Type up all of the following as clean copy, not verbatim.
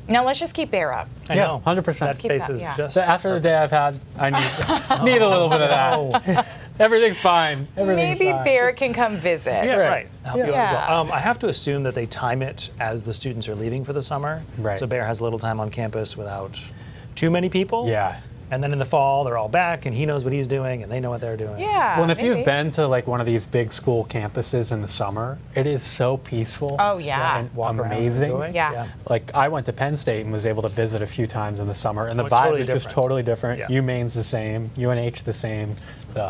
Now let's just keep Bear up. I know. 100%. That keep face that, is yeah. just So after the day I've had, I need a little bit of that. Everything's fine. Everything's Maybe fine. Bear can come visit. Yeah, right. Help you out as Yeah. well. I have to assume that they time it as the students are leaving for the summer. Right. So Bear has a little time on campus without too many people. Yeah. And then in the fall, they're all back, and he knows what he's doing, and they know what they're doing. Yeah. Well, and if maybe. you've been to like one of these big school campuses in the summer, it is so peaceful. Oh, yeah. And Walk around and amazing. enjoy. Yeah. Like I went to Penn State and was able to visit a few times in the summer, and the Oh, vibe totally is just different. totally different. Yeah. UMaine's the same, UNH the same. So,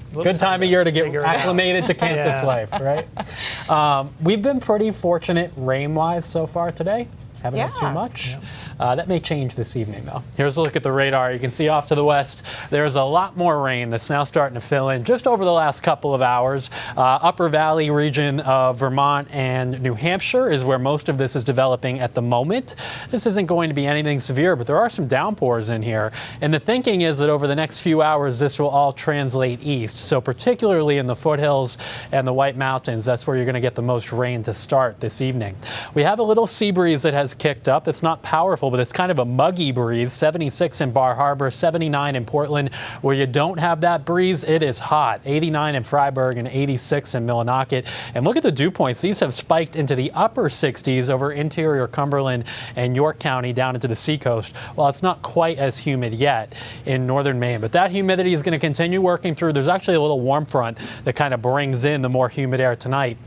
little good time time of to year to get figure it out. acclimated to campus Yeah. life, right? We've been pretty fortunate rain-wise so far today. Haven't had too Yeah. much. That may change this evening, though. Here's a look at the radar. You can see off to the west, there's a lot more rain that's now starting to fill in just over the last couple of hours. Upper Valley region of Vermont and New Hampshire is where most of this is developing at the moment. This isn't going to be anything severe, but there are some downpours in here. And the thinking is that over the next few hours, this will all translate east. So particularly in the foothills and the White Mountains, that's where you're going to get the most rain to start this evening. We have a little sea breeze that has kicked up. It's not powerful, but it's kind of a muggy breeze. 76 in Bar Harbor, 79 in Portland. Where you don't have that breeze, it is hot. 89 in Freiburg and 86 in Millinocket. And look at the dew points. These have spiked into the upper 60s over interior Cumberland and York County down into the seacoast. While it's not quite as humid yet in northern Maine, but that humidity is going to continue working through. There's actually a little warm front that kind of brings in the more humid air tonight.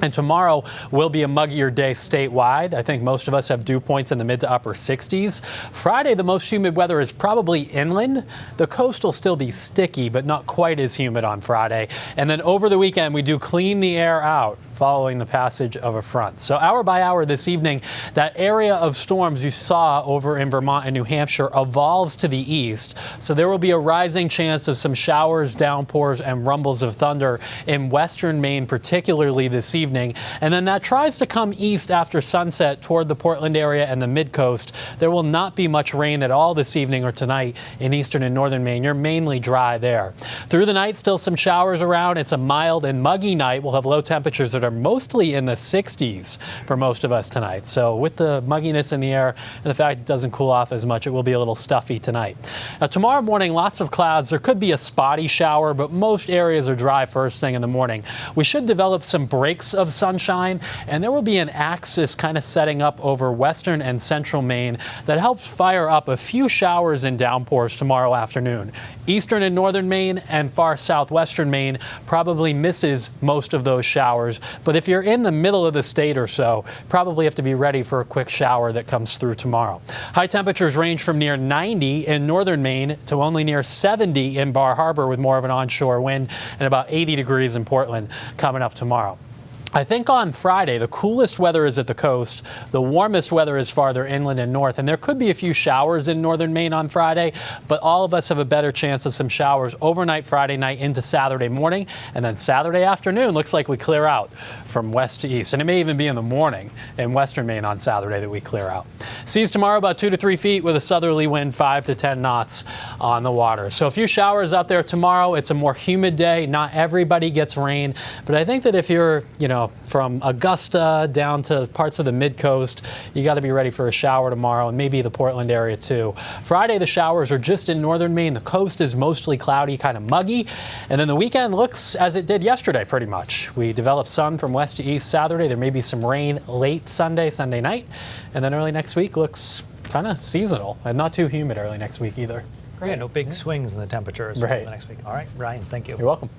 And tomorrow will be a muggier day statewide. I think most of us have dew points in the mid to upper 60s. Friday, the most humid weather is probably inland. The coast will still be sticky, but not quite as humid on Friday. And then over the weekend, we do clean the air out following the passage of a front. So hour by hour this evening, that area of storms you saw over in Vermont and New Hampshire evolves to the east. So there will be a rising chance of some showers, downpours, and rumbles of thunder in western Maine, particularly this evening. And then that tries to come east after sunset toward the Portland area and the mid-coast. There will not be much rain at all this evening or tonight in eastern and northern Maine. You're mainly dry there. Through the night, still some showers around. It's a mild and muggy night. We'll have low temperatures that are mostly in the 60s for most of us tonight. So with the mugginess in the air and the fact it doesn't cool off as much, it will be a little stuffy tonight. Now, tomorrow morning, lots of clouds. There could be a spotty shower, but most areas are dry first thing in the morning. We should develop some breaks of sunshine, and there will be an axis kind of setting up over western and central Maine that helps fire up a few showers and downpours tomorrow afternoon. Eastern and northern Maine and far southwestern Maine probably misses most of those showers. But if you're in the middle of the state or so, probably have to be ready for a quick shower that comes through tomorrow. High temperatures range from near 90 in northern Maine to only near 70 in Bar Harbor with more of an onshore wind, and about 80 degrees in Portland coming up tomorrow. I think on Friday, the coolest weather is at the coast. The warmest weather is farther inland and north. And there could be a few showers in northern Maine on Friday, but all of us have a better chance of some showers overnight Friday night into Saturday morning. And then Saturday afternoon, looks like we clear out from west to east. And it may even be in the morning in western Maine on Saturday that we clear out. Seas tomorrow about 2 to 3 feet with a southerly wind 5 to 10 knots on the water. So a few showers out there tomorrow. It's a more humid day. Not everybody gets rain, but I think that if you're, from Augusta down to parts of the mid-coast, you got to be ready for a shower tomorrow, and maybe the Portland area too. Friday, the showers are just in northern Maine. The coast is mostly cloudy, kind of muggy. And then the weekend looks as it did yesterday, pretty much. We develop sun from west to east Saturday. There may be some rain late Sunday night. And then early next week looks kind of seasonal and not too humid early next week either. Yeah, no big swings in the temperatures for the next week. All right, Ryan, thank you. You're welcome.